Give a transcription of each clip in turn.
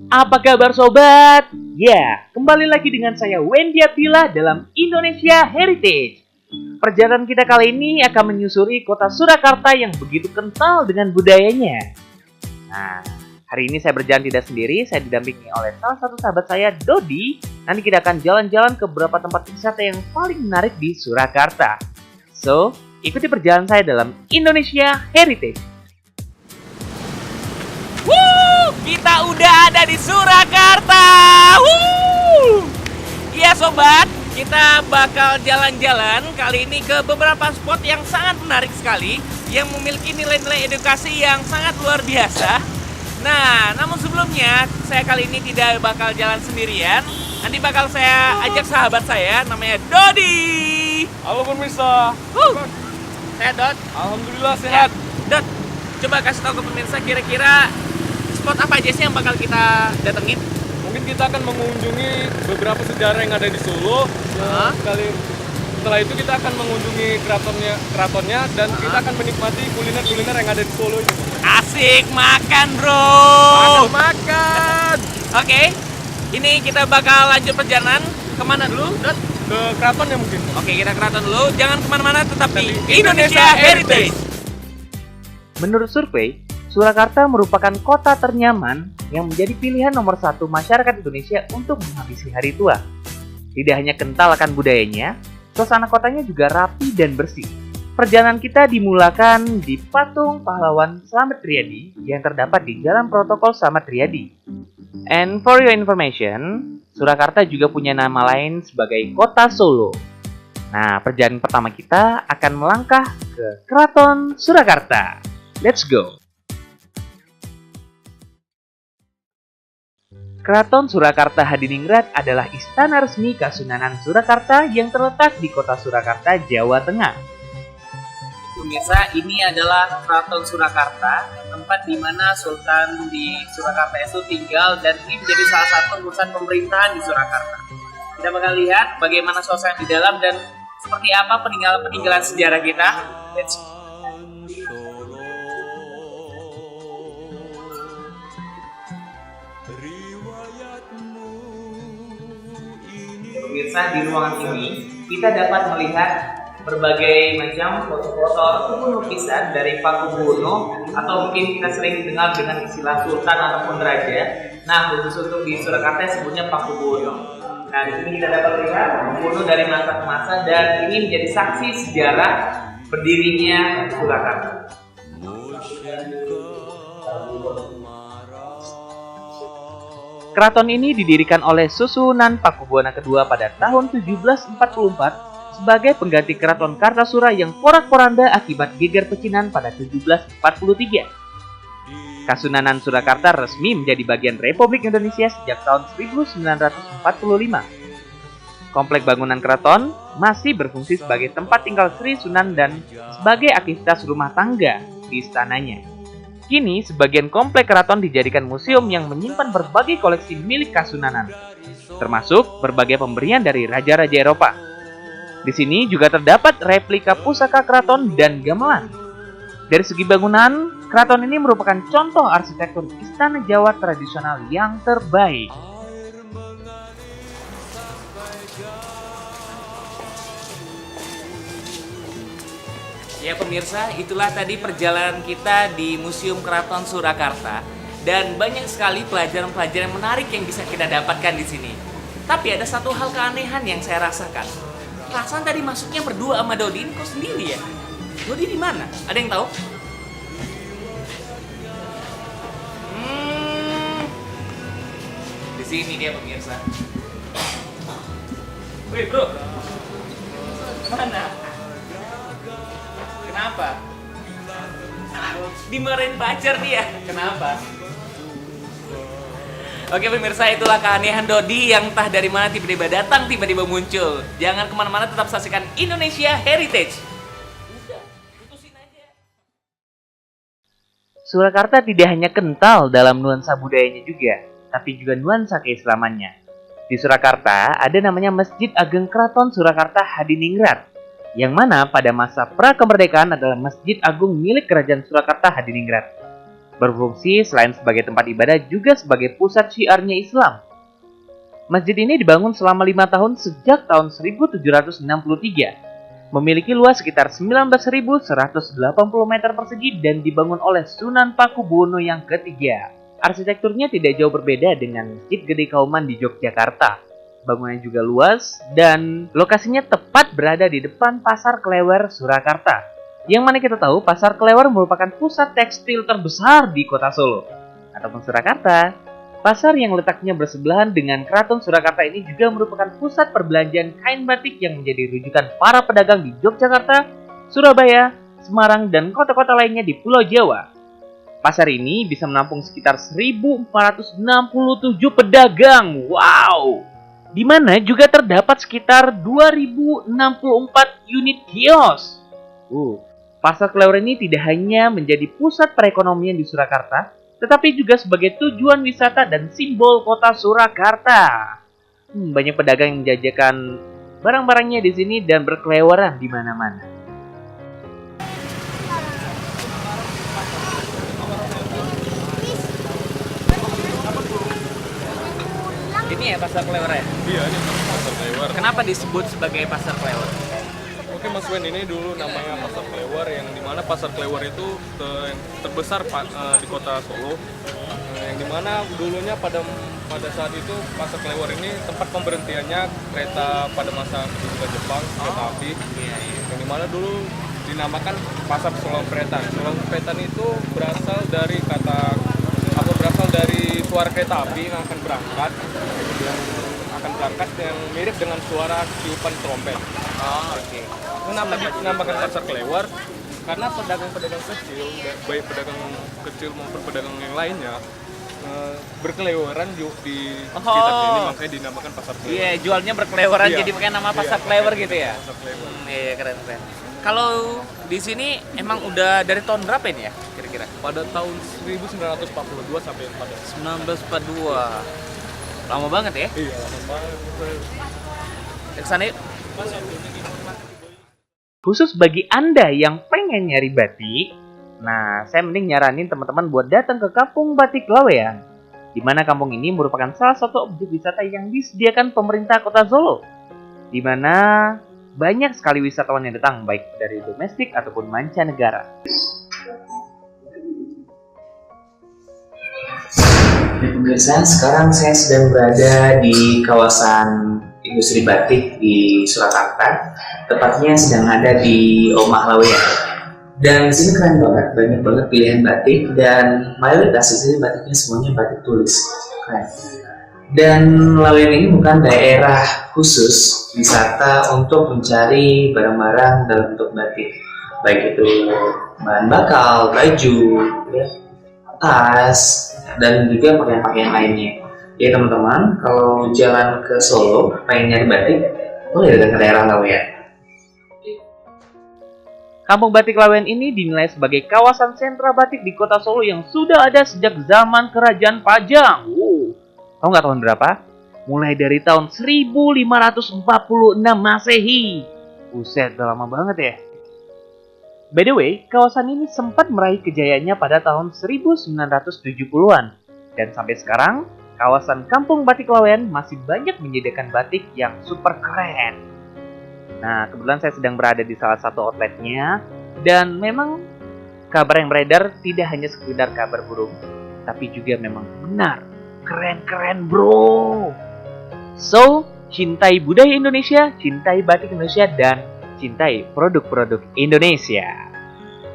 Apa kabar sobat? Ya, kembali lagi dengan saya Wendy Attila dalam Indonesia Heritage. Perjalanan kita kali ini akan menyusuri kota Surakarta yang begitu kental dengan budayanya. Nah, hari ini saya berjalan tidak sendiri, saya didampingi oleh salah satu sahabat saya, Dodi. Nanti kita akan jalan-jalan ke beberapa tempat wisata yang paling menarik di Surakarta. So, ikuti perjalanan saya dalam Indonesia Heritage. Kita udah ada di Surakarta. Iya sobat, kita bakal jalan-jalan kali ini ke beberapa spot yang sangat menarik sekali, yang memiliki nilai-nilai edukasi yang sangat luar biasa. Nah, namun sebelumnya saya kali ini tidak bakal jalan sendirian. Nanti bakal saya ajak sahabat saya, namanya Dodi. Halo pemirsa. Sehat, Dot? Alhamdulillah sehat. Dot, coba kasih tahu ke pemirsa kira-kira spot apa aja sih yang bakal kita datengin? Mungkin kita akan mengunjungi beberapa sejarah yang ada di Solo. Setelah itu kita akan mengunjungi keratonnya dan kita akan menikmati kuliner-kuliner yang ada di Solo ini. Asik, makan bro. Makan. Oke, ini kita bakal lanjut perjalanan. Kemana dulu, Dot? Ke keratonnya mungkin. Oke, kita keraton dulu. Jangan kemana-mana, tetap di Tapi Indonesia Heritage. Menurut survei, Surakarta merupakan kota ternyaman yang menjadi pilihan nomor satu masyarakat Indonesia untuk menghabisi hari tua. Tidak hanya kental akan budayanya, suasana kotanya juga rapi dan bersih. Perjalanan kita dimulakan di patung pahlawan Slamet Riyadi yang terdapat di Jalan Protokol Slamet Riyadi. And for your information, Surakarta juga punya nama lain sebagai Kota Solo. Nah, perjalanan pertama kita akan melangkah ke Keraton Surakarta. Let's go! Keraton Surakarta Hadiningrat adalah istana resmi Kasunanan Surakarta yang terletak di kota Surakarta, Jawa Tengah. Pemirsa, ini adalah Keraton Surakarta, tempat di mana Sultan di Surakarta itu tinggal, dan ini menjadi salah satu pusat pemerintahan di Surakarta. Kita bakal lihat bagaimana suasana di dalam dan seperti apa peninggalan sejarah kita. Let's go. Pemirsa, di ruangan ini kita dapat melihat berbagai macam foto-foto ataupun lukisan dari Pakubuwono, atau mungkin kita sering dengar dengan istilah sultan ataupun raja. Nah, khusus untuk di Surakarta sebutnya Pakubuwono. Nah, di sini kita dapat lihat Pakubuwono dari masa ke masa, dan ini menjadi saksi sejarah berdirinya Surakarta. Keraton ini didirikan oleh Susunan Pakubuwono II pada tahun 1744 sebagai pengganti Keraton Kartasura yang porak-poranda akibat geger pecinan pada 1743. Kasunanan Surakarta resmi menjadi bagian Republik Indonesia sejak tahun 1945. Komplek bangunan keraton masih berfungsi sebagai tempat tinggal Sri Sunan dan sebagai aktivitas rumah tangga di istananya. Kini, sebagian komplek keraton dijadikan museum yang menyimpan berbagai koleksi milik Kasunanan, termasuk berbagai pemberian dari raja-raja Eropa. Di sini juga terdapat replika pusaka keraton dan gamelan. Dari segi bangunan, keraton ini merupakan contoh arsitektur istana Jawa tradisional yang terbaik. Ya pemirsa, itulah tadi perjalanan kita di Museum Keraton Surakarta, dan banyak sekali pelajaran-pelajaran menarik yang bisa kita dapatkan di sini. Tapi ada satu hal keanehan yang saya rasakan. Perasaan tadi masuknya berdua sama Dodi, ini kok sendiri ya? Dodi di mana? Ada yang tahu? Di sini dia pemirsa. Wih bro, mana? Kenapa? Dimarahin pacar dia. Kenapa? Oke pemirsa, itulah keanehan Dodi yang entah dari mana tiba-tiba datang, tiba-tiba muncul. Jangan kemana-mana, tetap saksikan Indonesia Heritage. Udah, putusin aja. Surakarta tidak hanya kental dalam nuansa budayanya juga, tapi juga nuansa keislamannya. Di Surakarta ada namanya Masjid Ageng Keraton Surakarta Hadiningrat, yang mana pada masa pra-kemerdekaan adalah Masjid Agung milik Kerajaan Surakarta Hadiningrat. Berfungsi selain sebagai tempat ibadah juga sebagai pusat syiarnya Islam. Masjid ini dibangun selama 5 tahun sejak tahun 1763. Memiliki luas sekitar 19.180 meter persegi dan dibangun oleh Sunan Pakubuwono yang ketiga. Arsitekturnya tidak jauh berbeda dengan Masjid Gede Kauman di Yogyakarta. Bangunannya juga luas dan lokasinya tepat berada di depan Pasar Klewer, Surakarta. Yang mana kita tahu Pasar Klewer merupakan pusat tekstil terbesar di kota Solo ataupun Surakarta. Pasar yang letaknya bersebelahan dengan Keraton Surakarta ini juga merupakan pusat perbelanjaan kain batik yang menjadi rujukan para pedagang di Yogyakarta, Surabaya, Semarang, dan kota-kota lainnya di Pulau Jawa. Pasar ini bisa menampung sekitar 1.467 pedagang. Wow! Di mana juga terdapat sekitar 2.064 unit kios. Pasar Klewer ini tidak hanya menjadi pusat perekonomian di Surakarta, tetapi juga sebagai tujuan wisata dan simbol kota Surakarta. Banyak pedagang yang menjajakan barang-barangnya di sini dan berkeleweran di mana-mana. Ini ya Pasar Klewer ya? Iya, ini Pasar Klewer. Kenapa disebut sebagai Pasar Klewer? Oke Mas Wen, ini dulu namanya Pasar Klewer, yang dimana Pasar Klewer itu terbesar di kota Solo, yang dimana dulunya pada saat itu Pasar Klewer ini tempat pemberhentiannya kereta pada masa kedudukan Jepang, kereta api, yang dimana dulu dinamakan Pasar Solompretan. Solompretan itu berasal dari suara kereta api yang akan berangkat yang mirip dengan suara tiupan trompet. Oke. Kenapa dinamakan Pasar Klewer? Karena pedagang-pedagang kecil, baik pedagang kecil maupun pedagang yang lainnya, berkeleweran di sekitar sini, makanya dinamakan Pasar Klewer. Iya, jualnya berkeleweran jadi makanya nama Pasar Klewer gitu ya. Pasar Klewer. Iya, keren. Kalau di sini emang udah dari tahun berapa ini ya kira-kira? Pada tahun 1942 sampai pada 1942. Lama banget ya? Iya, lama banget. Kesana yuk. Khusus bagi Anda yang pengen nyari batik, nah saya mending nyaranin teman-teman buat datang ke Kampung Batik Laweyan, di mana kampung ini merupakan salah satu objek wisata yang disediakan pemerintah Kota Solo, di mana banyak sekali wisatawan yang datang baik dari domestik ataupun mancanegara. Ya, pemirsa, sekarang saya sedang berada di kawasan industri batik di Surakarta, tepatnya sedang ada di Omah Laweyan. Dan di sini keren banget, banyak banget pilihan batik dan mayoritas di sini batiknya semuanya batik tulis. Keren. Dan Laweyan ini bukan daerah khusus wisata untuk mencari barang-barang dalam bentuk batik, baik itu bahan bakal, baju, ya, tas, dan juga pakaian-pakaian lainnya. Ya teman-teman, kalau jalan ke Solo pengen nyari batik, boleh datang ke daerah Laweyan. Kampung Batik Laweyan ini dinilai sebagai kawasan sentra batik di kota Solo yang sudah ada sejak zaman Kerajaan Pajang. Tahu nggak tahun berapa? Mulai dari tahun 1546 Masehi. Buset, udah lama banget ya. By the way, kawasan ini sempat meraih kejayaannya pada tahun 1970-an. Dan sampai sekarang, kawasan Kampung Batik Laweyan masih banyak menyediakan batik yang super keren. Nah, kebetulan saya sedang berada di salah satu outletnya. Dan memang kabar yang beredar tidak hanya sekedar kabar burung, tapi juga memang benar. Keren-keren bro. So, cintai budaya Indonesia, cintai batik Indonesia, dan cintai produk-produk Indonesia.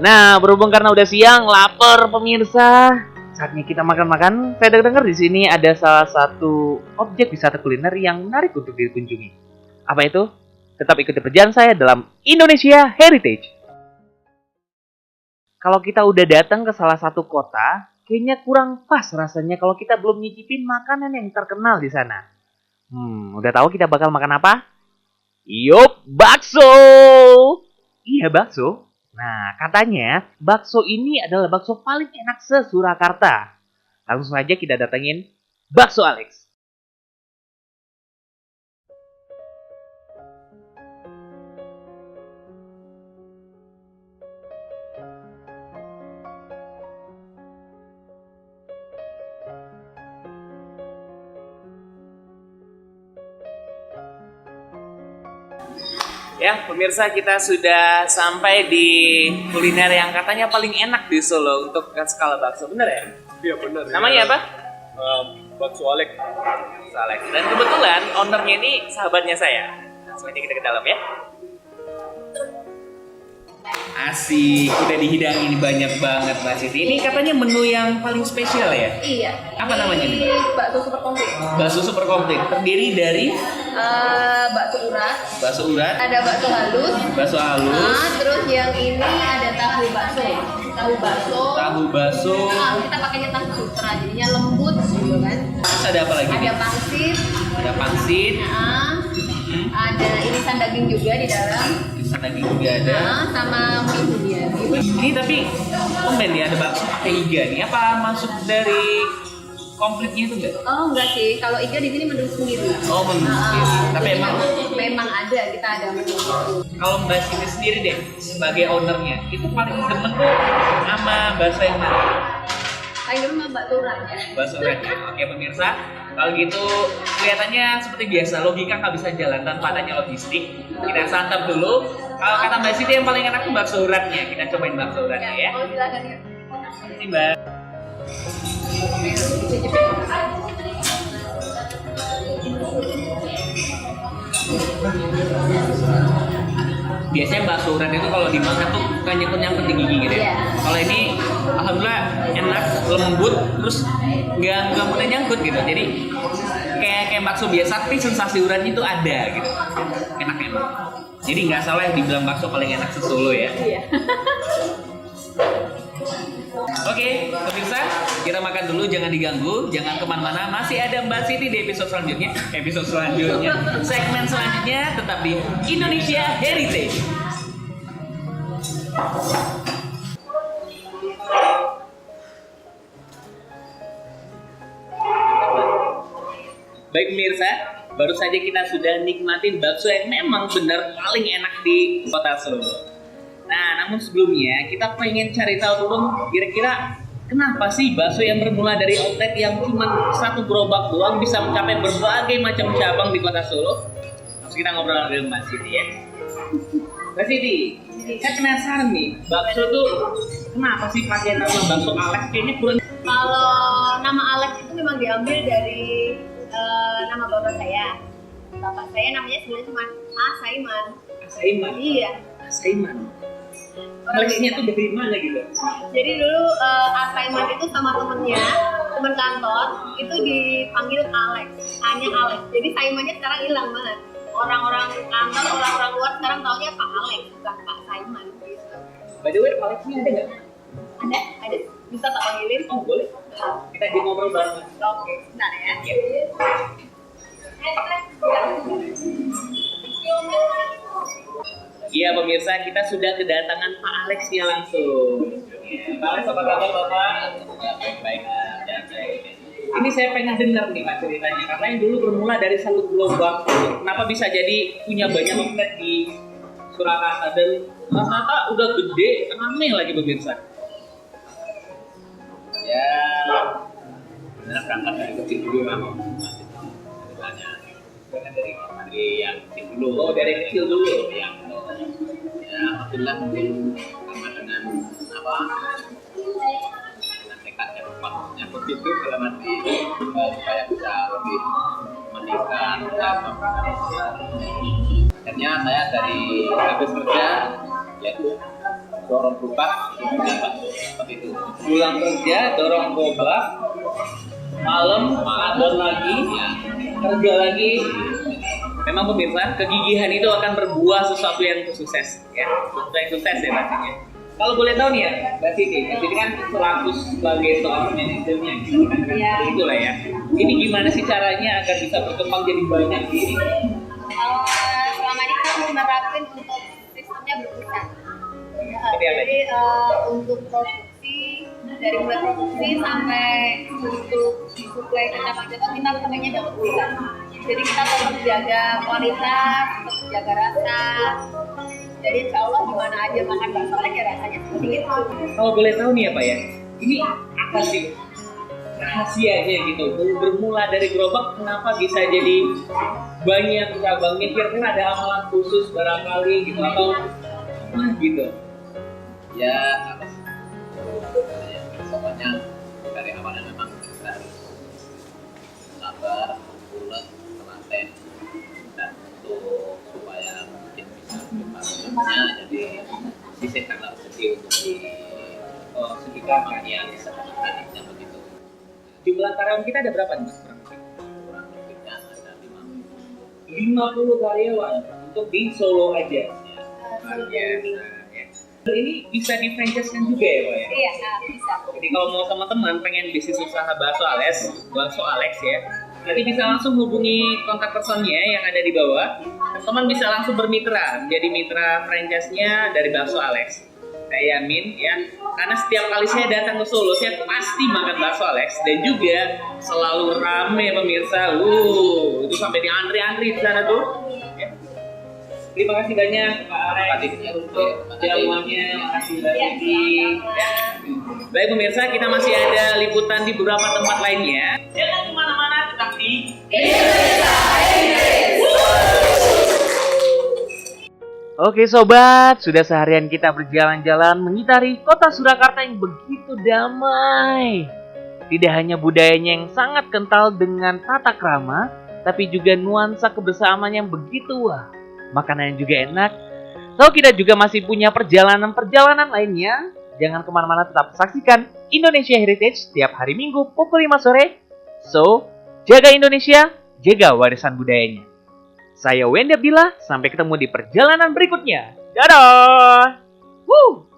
Nah, berhubung karena udah siang, lapar pemirsa, saatnya kita makan-makan. Saya dengar di sini ada salah satu objek wisata kuliner yang menarik untuk dikunjungi. Apa itu? Tetap ikuti perjalanan saya dalam Indonesia Heritage. Kalau kita udah datang ke salah satu kota, kayaknya kurang pas rasanya kalau kita belum nyicipin makanan yang terkenal di sana. Udah tahu kita bakal makan apa? Yup, bakso! Iya, bakso. Nah, katanya bakso ini adalah bakso paling enak se-Surakarta. Langsung aja kita datengin Bakso Alex. Ya, pemirsa, kita sudah sampai di kuliner yang katanya paling enak di Solo untuk skala bakso, bener ya? Iya benar. Namanya apa? Bakso Alek. Saleh. Dan kebetulan ownernya ini sahabatnya saya. Langsung aja kita ke dalam ya. Asik, udah dihidangin banyak banget Mbak Siti. Ini katanya menu yang paling spesial ya? Iya. Apa namanya nih? Bakso super komplit. Bakso super komplit. Terdiri dari Bakso urat. bakso urat, Ada bakso halus. bakso halus, Terus yang ini ada tahu bakso. Tahu bakso. tahu bakso. Kita pakainya tahu sutra, jadinya lembut gitu kan. Terus ada apa lagi? Ada nih? pangsit. Ada pangsit, Ada irisan daging juga di dalam. irisan daging juga ada. Sama mie India. Ini tapi tumben ya ada bakso pakai iga nih. Apa maksud dari komplitnya itu enggak? Oh enggak sih, kalau iga di sini menu sendiri. Oh, menu sendiri. Tapi Jadi emang ada, kita ada menu itu. kalau Mbak Siti sendiri deh sebagai ownernya itu paling demen tuh sama bakso yang mana? Kayak rumah bakso urat ya. Bakso red ya. Oke pemirsa, kalau gitu kelihatannya seperti biasa logika nggak bisa jalan tanpa adanya logistik. Kita santap dulu. Kalau kata Mbak Siti yang paling enak tuh bakso uratnya. Kita cobain bakso uratnya ya. Oh silakan ya. Ini Mbak. Biasanya bakso urat itu kalau dimakan tuh kan nyangkut-nyangkut di gigi gitu ya. Iya. Kalau ini alhamdulillah enak, lembut, terus nggak mudah nyangkut gitu. Jadi kayak bakso biasa tapi sensasi uratnya itu ada gitu. Enak-enak. Jadi nggak salah yang dibilang bakso paling enak se-Solo ya. Iya. Oke, pemirsa, kita makan dulu, jangan diganggu, jangan kemana-mana. Masih ada Mbak Siti di episode selanjutnya. Segmen selanjutnya tetap di Indonesia Heritage. Baik pemirsa, baru saja kita sudah nikmatin bakso yang memang benar paling enak di kota Solo. Nah, namun sebelumnya kita pengen cari tahu dulu kira-kira kenapa sih bakso yang bermula dari outlet yang cuma satu gerobak doang bisa mencapai berbagai macam cabang di kota Solo? Langsung kita ngobrol dengan Mbak Siti ya. Mbak Siti, saya penasaran nih, bakso tuh kenapa sih pakai nama bakso Alex? Kayaknya kurang. Kalau nama Alex itu memang diambil dari nama bapak saya. Bapak saya namanya sebenarnya cuma Saiman. Saiman. Iya. Saiman. Alexnya tuh dari mana gitu? Jadi dulu Saiman itu sama temennya, teman kantor itu dipanggil Alex, hanya Alex. Jadi Saimannya sekarang hilang banget. Orang-orang kantor, orang-orang luar sekarang taunya Pak Alex, bukan Pak Saiman. Gitu. By the way, Alexnya ada nggak? Ada. Bisa tak panggilin? Oh boleh. Kita jadi ngobrol bareng. Oke, sebentar ya. Iya pemirsa, kita sudah kedatangan Pak Alexnya langsung. Pak Alex, apa kabar Bapak? Baik. Ini saya pengen dengar nih Pak ceritanya, karena yang dulu bermula dari satu gerobak. Kenapa bisa jadi punya banyak outlet di Surakarta dan ternyata udah gede, rame lagi pemirsa. Ya, benar berangkat dari kecil dulu memang ceritanya. Bukan dari yang kecil dulu. Oh dari kecil dulu. Yang ya alhamdulillah mungkin sama dengan apa dengan tekad yang kuat nyangkut itu dalam arti supaya bisa lebih meningkat akhirnya saya dari habis kerja yaitu dorong gerobak seperti itu. Pulang kerja, dorong gerobak, malam makan lagi, kerja lagi. Memang pemirsa, kegigihan itu akan berbuah sesuatu yang sukses, ya, sesuatu yang sukses ya pastinya. Kalau boleh tahu nih ya, Mbak Siti kan selaku sebagai seorang manajernya, gitu kan, itulah ya. Ini gimana sih caranya agar bisa berkembang jadi banyak gini? Selama ini kita menerapkan untuk sistemnya berpusat. Jadi untuk produksi, dari mulai produksi sampai untuk suplai ke cabang-cabang kita semuanya dapat pusat. Jadi kita tetap jaga kualitas, tetap jaga rasa. Jadi insya Allah gimana aja makan bakso Alex ya rasanya seperti itu. Kalau boleh tahu nih ya Pak ya, ini apa sih rahasianya gitu? Bermula dari gerobak, kenapa bisa jadi banyak cabangnya? Kira-kira ada amalan khusus barangkali gitu atau gitu? Ya apa sih? Pokoknya dari awalnya memang kita harus sabar, ulet, telaten, dan untuk supaya mungkin bisa berpartisipasinya, jadi sisihkanlah rezeki untuk di Sedikit bagian sedekahnya begitu. jumlah karyawan kita ada berapa nih Mas? Kurang lebihnya ada 50 karyawan untuk di Solo aja. Solo Biasa, ya. Ini bisa di franchise-kan juga ya Pak ya? Iya, bisa. Jadi kalau mau teman-teman pengen bisnis usaha bakso Alex ya, nanti bisa langsung hubungi kontak personnya yang ada di bawah. Teman-teman bisa langsung bermitra, menjadi mitra franchise-nya dari bakso Alex. Saya yamin ya, karena setiap kali saya datang ke Solo, saya pasti makan bakso Alex dan juga selalu rame pemirsa. Itu sampai di antri-antri di sana tuh. Ya. Terima kasih banyak Pak Alex untuk jamuannya, makasih banyak. Ya. Baik pemirsa, kita masih ada liputan di beberapa tempat lainnya. Jangan kemana-mana, tetap di Oke sobat, sudah seharian kita berjalan-jalan mengitari kota Surakarta yang begitu damai. Tidak hanya budayanya yang sangat kental dengan tata krama, tapi juga nuansa kebersamaan yang begitu wah. Makanan yang juga enak. So, kita juga masih punya perjalanan-perjalanan lainnya. Jangan kemana-mana, tetap saksikan Indonesia Heritage setiap hari Minggu pukul 5 sore. So, jaga Indonesia, jaga warisan budayanya. Saya Wendy Abdillah, sampai ketemu di perjalanan berikutnya. Dadah! Woo!